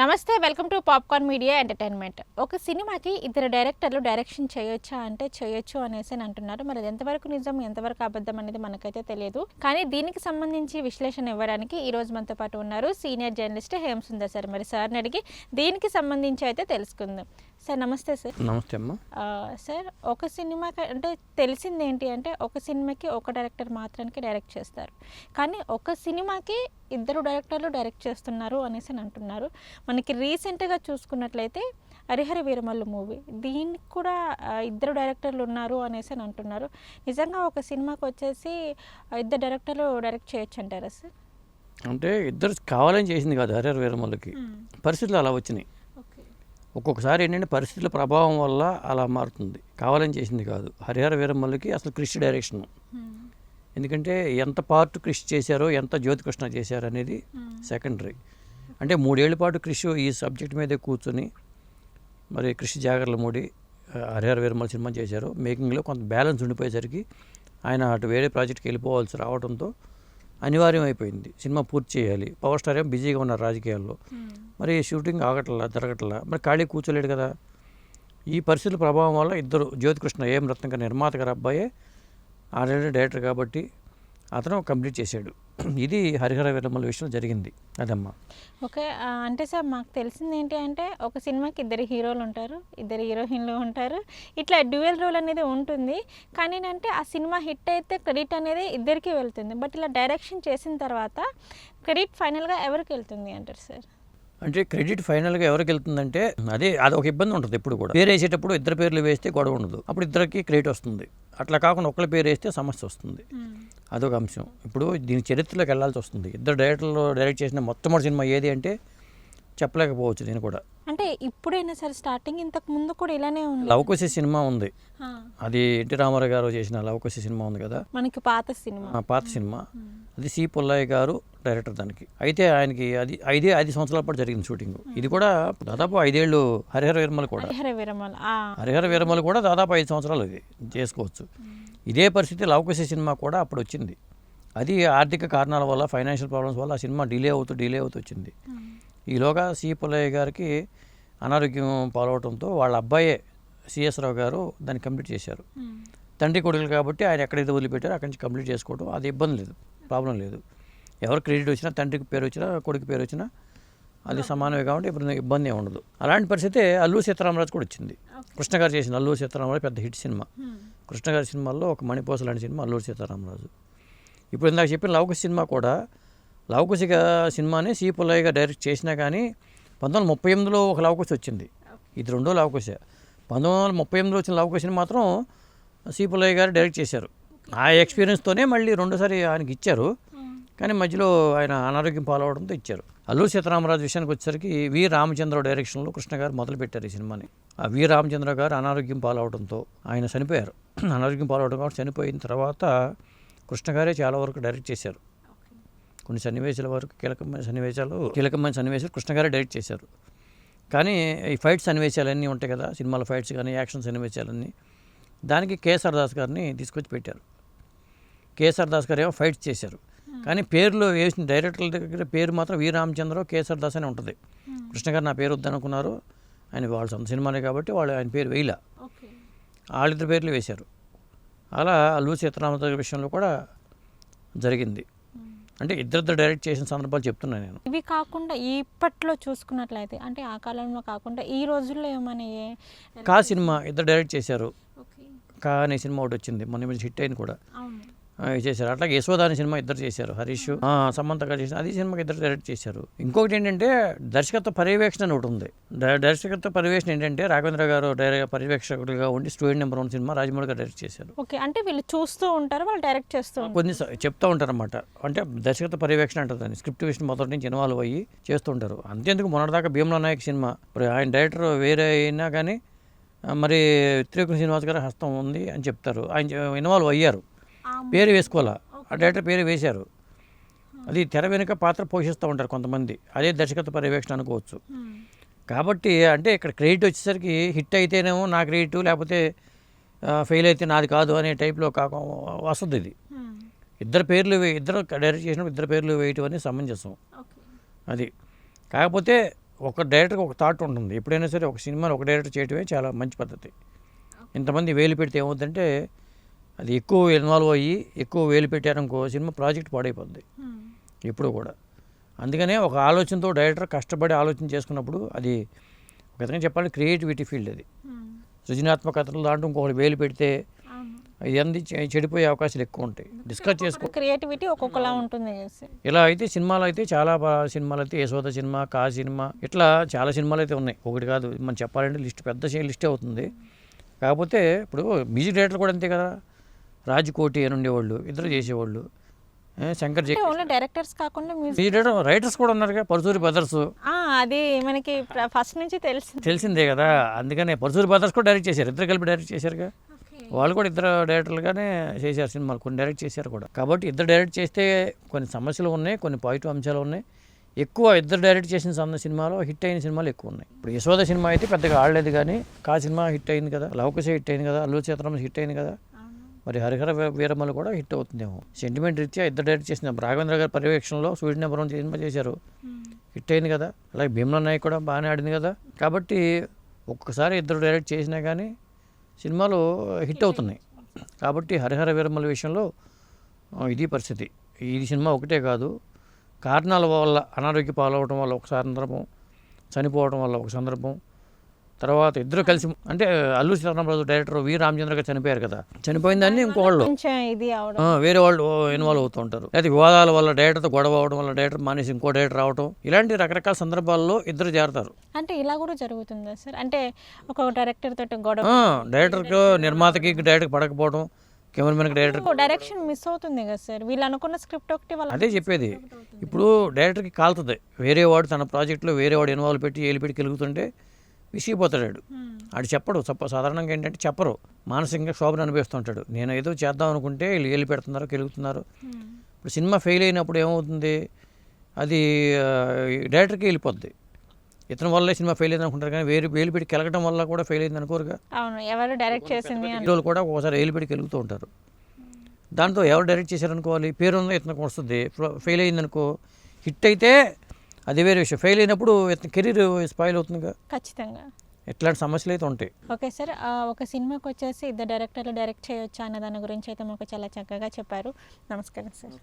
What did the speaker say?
నమస్తే welcome to popcorn media entertainment. ఒక సినిమాకి ఇద్దరు డైరెక్టర్లు డైరెక్షన్ చేయొచ్చా అంటే చేయొచ్చు అనేసి అంటున్నారు. మరి అది ఎంతవరకు నిజం ఎంతవరకు అబద్ధం అనేది మనకైతే తెలియదు. కానీ దీనికి సంబంధించి విశ్లేషణ ఇవ్వడానికి ఈ రోజు మనతో పాటు ఉన్నారు సీనియర్ జర్నలిస్ట్ హేమసుందర్ సార్. మరి సార్ని అడిగి దీనికి సంబంధించి అయితే తెలుసుకుందాం. సార్ నమస్తే సార్. నమస్తే అమ్మ. సార్ ఒక సినిమాకి అంటే తెలిసింది ఏంటి అంటే ఒక సినిమాకి ఒక డైరెక్టర్ మాత్రానికి డైరెక్ట్ చేస్తారు, కానీ ఒక సినిమాకి ఇద్దరు డైరెక్టర్లు డైరెక్ట్ చేస్తున్నారు అనేసి అంటున్నారు. మనకి రీసెంట్గా చూసుకున్నట్లయితే హరిహర వీరమల్లు మూవీ, దీనికి కూడా ఇద్దరు డైరెక్టర్లు ఉన్నారు అనేసి అంటున్నారు. నిజంగా ఒక సినిమాకి వచ్చేసి ఇద్దరు డైరెక్టర్లు డైరెక్ట్ చేయొచ్చు అంటారా సార్? అంటే ఇద్దరు కావాలని చేసింది కాదు హరిహర వీరమల్లుకి, పరిస్థితులు అలా వచ్చినాయి. ఒక్కొక్కసారి ఏంటంటే పరిస్థితుల ప్రభావం వల్ల అలా మారుతుంది, కావాలని చేసింది కాదు. హరిహర వీరమల్లుకి అసలు కృషి డైరెక్షన్, ఎందుకంటే ఎంత పార్ట్ కృషి చేశారో ఎంత జ్యోతికృష్ణ చేశారో అనేది సెకండరీ. అంటే 3 ఏళ్ల పాటు కృషి ఈ సబ్జెక్ట్ మీదే కూర్చొని మరి కృషి జాగర్లమూడి హరిహర వీరమల్లు సినిమా చేశారు. మేకింగ్లో కొంత బ్యాలెన్స్ ఉండిపోయేసరికి ఆయన అటు వేరే ప్రాజెక్ట్కి వెళ్ళిపోవాల్సి రావడంతో అనివార్యం అయిపోయింది. సినిమా పూర్తి చేయాలి. పవర్ స్టార్ ఏమో బిజీగా ఉన్నారు రాజకీయాల్లో, మరి షూటింగ్ ఆగట్లా జరగట్లా, మరి ఖాళీ కూర్చోలేడు కదా. ఈ పరిస్థితుల ప్రభావం వల్ల ఇద్దరు, జ్యోతికృష్ణ ఏం రత్నాకర్ నిర్మాత గారు అబ్బాయే, ఆల్రెడీ డైరెక్టర్ కాబట్టి అతను కంప్లీట్ చేశాడు. ఇది హరిహర వీరమల్లు విషయంలో జరిగింది. అదమ్మా. ఓకే. అంటే సార్ మాకు తెలిసింది ఏంటి అంటే ఒక సినిమాకి ఇద్దరు హీరోలు ఉంటారు, ఇద్దరు హీరోయిన్లు ఉంటారు, ఇట్లా డ్యూయల్ రోల్ అనేది ఉంటుంది. కానీ అంటే ఆ సినిమా హిట్ అయితే క్రెడిట్ అనేది ఇద్దరికి వెళ్తుంది. బట్ ఇలా డైరెక్షన్ చేసిన తర్వాత క్రెడిట్ ఫైనల్గా ఎవరికి వెళ్తుంది అంటారు సార్? అంటే క్రెడిట్ ఫైనల్గా ఎవరికి వెళ్తుందంటే అది ఒక ఇబ్బంది ఉంటుంది. ఎప్పుడు కూడా పేరు వేసేటప్పుడు ఇద్దరు పేర్లు వేస్తే గొడవ ఉండదు, అప్పుడు ఇద్దరికి క్రెడిట్ వస్తుంది. అట్లా కాకుండా ఒకళ్ళ పేరు వేస్తే సమస్య వస్తుంది. అదొక అంశం. ఇప్పుడు దీని చరిత్రలోకి వెళ్ళాల్సి వస్తుంది. ఇద్దరు డైరెక్టర్లు డైరెక్ట్ చేసిన మొట్టమొదటి సినిమా ఏది అంటే చెప్పలేకపోవచ్చు నేను కూడా. అంటే ఇప్పుడైనా సరే స్టార్టింగ్ ఇంతకు ముందు కూడా ఇలానే ఉంది. లవకుశ సినిమా ఉంది, అది ఎన్టీ రామారావు గారు చేసిన లవకుశ సినిమా ఉంది కదా, మనకి పాత సినిమా. అది సి పుల్లయ్య గారు డైరెక్టర్ దానికి. అయితే ఆయనకి అది 5 సంవత్సరాల పాటు జరిగింది షూటింగ్. ఇది కూడా దాదాపు 5 ఏళ్ళు. హరిహర వీరమల్లు కూడా దాదాపు 5 సంవత్సరాలు ఇది చేసుకోవచ్చు. ఇదే పరిస్థితి లవకుశ సినిమా కూడా అప్పుడు వచ్చింది. అది ఆర్థిక కారణాల వల్ల, ఫైనాన్షియల్ ప్రాబ్లమ్స్ వల్ల ఆ సినిమా డిలే అవుతూ వచ్చింది. ఈలోగా సి పుల్లయ్య గారికి అనారోగ్యం పాలవడంతో వాళ్ళ అబ్బాయే సిఎస్ రావు గారు దాన్ని కంప్లీట్ చేశారు. తండ్రి కొడుకులు కాబట్టి ఆయన ఎక్కడైతే వదిలిపెట్టారో అక్కడి నుంచి కంప్లీట్ చేసుకోవడం, అది ఇబ్బంది లేదు, ప్రాబ్లం లేదు. ఎవరు క్రెడిట్ వచ్చినా, తండ్రికి పేరు వచ్చినా, కొడుకు పేరు వచ్చినా అది సమానమే కాబట్టి ఇప్పుడు ఇబ్బంది ఏమి ఉండదు. అలాంటి పరిస్థితే అల్లూరి సీతారామరాజు కూడా వచ్చింది. కృష్ణ గారు చేసిన అల్లూరి సీతారామరాజు పెద్ద హిట్ సినిమా. కృష్ణ గారి సినిమాల్లో ఒక మణిపోస లాంటి సినిమా అల్లూరి సీతారామరాజు. ఇప్పుడు ఇందాక చెప్పిన లవకుశ సినిమా కూడా లవకుశ సినిమాని సి పుల్లయ్య గారు డైరెక్ట్ చేసినా కానీ 1938లో ఒక లవకుశ వచ్చింది. ఇది రెండో లవకుశ. 1938లో వచ్చిన లవకుశని మాత్రం సి పుల్లయ్య గారు డైరెక్ట్ చేశారు. ఆ ఎక్స్పీరియన్స్తోనే మళ్ళీ రెండోసారి ఆయనకి ఇచ్చారు, కానీ మధ్యలో ఆయన అనారోగ్యం పాలవడంతో ఇచ్చారు. అల్లూరి సీతారామరాజు విషయానికి వచ్చేసరికి వి రామచంద్రరావు డైరెక్షన్లో కృష్ణ గారు మొదలుపెట్టారు ఈ సినిమాని. ఆ వి రామచంద్ర గారు అనారోగ్యం పాలవడంతో ఆయన చనిపోయారు. అనారోగ్యం పాలవడం కాబట్టి చనిపోయిన తర్వాత కృష్ణ గారే చాలా వరకు డైరెక్ట్ చేశారు. కొన్ని సన్నివేశాల వరకు కీలకమైన సన్నివేశాలు కృష్ణ గారే డైరెక్ట్ చేశారు. కానీ ఈ ఫైట్ సన్నివేశాలన్నీ ఉంటాయి కదా సినిమాలో, ఫైట్స్ కానీ యాక్షన్ సన్నివేశాలన్నీ, దానికి కేఎస్ఆర్ దాస్ గారిని తీసుకొచ్చి పెట్టారు. కేఎస్ఆర్ దాస్ గారు ఏమో ఫైట్స్ చేశారు, కానీ పేరులో వేసిన డైరెక్టర్ల దగ్గర పేరు మాత్రం వి రామచంద్రరావు, కేఎస్ఆర్ దాస్ అని ఉంటుంది. కృష్ణ గారు నా పేరు వద్దనుకున్నారు, ఆయన వాళ్ళ సొంత సినిమానే కాబట్టి వాళ్ళు ఆయన పేరు వేయలే, వాళ్ళిద్దరు పేర్లు వేశారు. అలా అల్లూరి సీతారామరాజు విషయంలో కూడా జరిగింది. అంటే ఇద్దరిద్దరు డైరెక్ట్ చేసిన సందర్భాలు చెప్తున్నాను నేను. ఇవి కాకుండా ఇప్పట్లో చూసుకున్నట్లయితే, అంటే ఆ కాలంలో కాకుండా ఈ రోజుల్లో ఏమని కా సినిమా ఇద్దరు డైరెక్ట్ చేశారు. కా అనే సినిమా ఒకటి వచ్చింది, మొన్న హిట్ అయింది కూడా, చేశారు. అట్లాగే యశోద అనే సినిమా ఇద్దరు చేశారు. హరీష్ సమంత గారు చేసిన అది సినిమాకి ఇద్దరు డైరెక్ట్ చేశారు. ఇంకొకటి ఏంటంటే దర్శకత్వ పర్యవేక్షణ అని ఒకటి ఉంది. దర్శకత్వ పర్యవేక్షణ ఏంటంటే రాఘవేంద్ర గారు పర్యవేక్షకుడిగా ఉండి స్టూడెంట్ నెంబర్ 1 సినిమా రాజమౌళి గారు డైరెక్ట్ చేశారు. ఓకే. అంటే వీళ్ళు చూస్తూ ఉంటారు, వాళ్ళు డైరెక్ట్ చేస్తూ కొన్ని చెప్తూ ఉంటారు అన్నమాట. అంటే దర్శకత్వ పర్యవేక్షణ అంటారు, స్క్రిప్ట్ విషయం మొదటి నుంచి ఇన్వాల్వ్ అయ్యి చేస్తూ ఉంటారు. అంతేందుకు మొన్నటిదాకా భీమ్లా నాయక్ సినిమా ఆయన డైరెక్టర్ వేరే అయినా కానీ మరి త్రివిక్రమ్ శ్రీనివాస్ గారి హస్తం ఉంది అని చెప్తారు. ఆయన ఇన్వాల్వ్ అయ్యారు, పేరు వేసుకోవాలా, ఆ డైరెక్టర్ పేరు వేశారు. అది తెర వెనుక పాత్ర పోషిస్తూ ఉంటారు కొంతమంది, అదే దర్శకత్వ పర్యవేక్షణ అనుకోవచ్చు. కాబట్టి అంటే ఇక్కడ క్రెడిట్ వచ్చేసరికి హిట్ అయితేనేమో నా క్రెడిట్, లేకపోతే ఫెయిల్ అయితే నాది కాదు అనే టైప్లో వస్తుంది. ఇది ఇద్దరు డైరెక్ట్ చేసినప్పుడు ఇద్దరు పేర్లు వేయటం అనేది సమంజసం. అది కాకపోతే ఒక డైరెక్టర్కి ఒక థాట్ ఉంటుంది. ఎప్పుడైనా సరే ఒక సినిమాని ఒక డైరెక్టర్ చేయడమే చాలా మంచి పద్ధతి. ఇంతమంది వేలు పెడితే ఏమవుతుందంటే అది ఎక్కువ ఇన్వాల్వ్ అయ్యి ఎక్కువ వేలు పెట్టారనుకో సినిమా ప్రాజెక్ట్ పాడైపోద్ది ఎప్పుడు కూడా. అందుకనే ఒక ఆలోచనతో డైరెక్టర్ కష్టపడి ఆలోచన చేసుకున్నప్పుడు అది ఒక విధంగా చెప్పాలంటే క్రియేటివిటీ ఫీల్డ్ అది. సృజనాత్మకతలు దాంట్లో ఇంకొకటి వేలు పెడితే ఇవన్నీ చెడిపోయే అవకాశాలు ఎక్కువ ఉంటాయి. డిస్కస్ చేసుకో క్రియేటివిటీ ఒక్కొక్కలా ఉంటుంది కదా సార్. ఇలా అయితే సినిమాలు అయితే చాలా సినిమాలు అయితే యశోద సినిమా, కా సినిమా, ఇట్లా చాలా సినిమాలు అయితే ఉన్నాయి. ఒకటి కాదు, మనం చెప్పాలంటే లిస్ట్ పెద్ద లిస్టే అవుతుంది. కాకపోతే ఇప్పుడు మ్యూజిక్ డైరెక్టర్ కూడా అంతే కదా. రాజ్కోటి అని ఉండేవాళ్ళు, ఇద్దరు చేసేవాళ్ళు. శంకర్ ఓన్లీ డైరెక్టర్స్ కాకుండా మ్యూజిక్ డైరెక్టర్ రైటర్స్ కూడా ఉన్నారుగా. పరుచూరి బ్రదర్స్ అది మనకి ఫస్ట్ నుంచి తెలిసిందే కదా. అందుకనే పరుచూరి బ్రదర్స్ కూడా డైరెక్ట్ చేశారు, ఇద్దరు కలిపి డైరెక్ట్ చేశారుగా. వాళ్ళు కూడా ఇద్దరు డైరెక్టర్లుగానే చేశారు సినిమాలు, కొన్ని డైరెక్ట్ చేశారు కూడా. కాబట్టి ఇద్దరు డైరెక్ట్ చేస్తే కొన్ని సమస్యలు ఉన్నాయి, కొన్ని పాజిటివ్ అంశాలు ఉన్నాయి. ఎక్కువ ఇద్దరు డైరెక్ట్ చేసిన సినిమాలో హిట్ అయిన సినిమాలు ఎక్కువ ఉన్నాయి. ఇప్పుడు యశోద సినిమా అయితే పెద్దగా ఆడలేదు, కానీ కా సినిమా హిట్ అయింది కదా, లవకుశ హిట్ అయింది కదా, అల్లు సీతారామన్ హిట్ అయింది కదా. మరి హరిహర వీరమ్మలు కూడా హిట్ అవుతుందేమో. సెంటిమెంట్ రీత్యా ఇద్దరు డైరెక్ట్ చేసిన రాఘవేంద్ర గారి పర్యవేక్షణలో సూర్యుడి నెంబర్ 1 సినిమా చేశారు, హిట్ అయింది కదా. అలాగే భీమ్లా నాయక్ కూడా బాగానే ఆడింది కదా. కాబట్టి ఒక్కసారి ఇద్దరు డైరెక్ట్ చేసినా కానీ సినిమాలు హిట్ అవుతున్నాయి. కాబట్టి హరిహర వీరమ్మల విషయంలో ఇది పరిస్థితి. ఈ సినిమా ఒకటే కాదు, కారణాల వల్ల అనారోగ్య పాలవడం వల్ల ఒక సందర్భం, చనిపోవడం వల్ల ఒక సందర్భం, తర్వాత ఇద్దరు కలిసి అంటే అల్లు సీతారామరాజు డైరెక్టర్ వి రామచంద్ర గారు చనిపోయారు కదా. చనిపోయిన దాన్ని ఇంకోళ్ళు వేరే వాళ్ళు ఇన్వాల్వ్ అవుతూ ఉంటారు. అయితే వివాదాల వల్ల డైరెక్టర్తో గొడవ అవడం వల్ల డైరెక్టర్ మానేసి ఇంకో డైరెక్టర్ రావడం, ఇలాంటి రకరకాల సందర్భాల్లో ఇద్దరు చేరతారు. అంటే ఇలా కూడా జరుగుతుందా సార్? అంటే ఒక డైరెక్టర్ తోటి గొడవ, డైరెక్టర్కి నిర్మాతకి డైరెక్టర్ పడకపోవడం, కెమెరామెన్కి డైరెక్షన్ మిస్ అవుతుంది కదా సార్. వీళ్ళు అనుకున్న స్క్రిప్ట్ ఒకటి వాళ్ళు అదే చెప్పేది. ఇప్పుడు డైరెక్టర్కి కాలుతుంది, వేరే వాడు తన ప్రాజెక్టులో వేరే వాడు ఇన్వాల్వ్ పెట్టి ఏలు పెట్టి కెలుగుతుంటే విసిగిపోతాడు. ఆడు చెప్పడు, సాధారణంగా ఏంటంటే చెప్పరు, మానసికంగా శోభను అనిపిస్తుంటాడు. నేను ఏదో చేద్దాం అనుకుంటే వీళ్ళు ఏలు పెడుతున్నారు, కెలుగుతున్నారు. ఇప్పుడు సినిమా ఫెయిల్ అయినప్పుడు ఏమవుతుంది, అది డైరెక్టర్కి వెళ్ళిపోద్ది. ఇతని వల్లే సినిమా ఫెయిల్ అయింది అనుకుంటారు, కానీ వేలు పెట్టి కెలగడం వల్ల కూడా ఫెయిల్ అయింది అనుకోరుగా. అవును, ఎవరు డైరెక్ట్ చేసింది హీరోలు కూడా ఒకసారి ఏలు పెట్టి కెలుగుతూ ఉంటారు. దాంతో ఎవరు డైరెక్ట్ చేశారనుకోవాలి, పేరు ఉందో ఇతనికి వస్తుంది. ఫెయిల్ అయిందనుకో, హిట్ అయితే అది వేరే విషయం, ఫెయిల్ అయినప్పుడు ఇతని కెరీర్ స్పాయిల్ అవుతుందిగా. ఖచ్చితంగా ఇట్లాంటి సమస్యలు అయితే ఉంటాయి. ఓకే సార్, ఒక సినిమాకి వచ్చేసి ఇద్దరు డైరెక్టర్లు డైరెక్ట్ చేయొచ్చా అన్న దాని గురించి అయితే మాకు చాలా చక్కగా చెప్పారు. నమస్కారం సార్.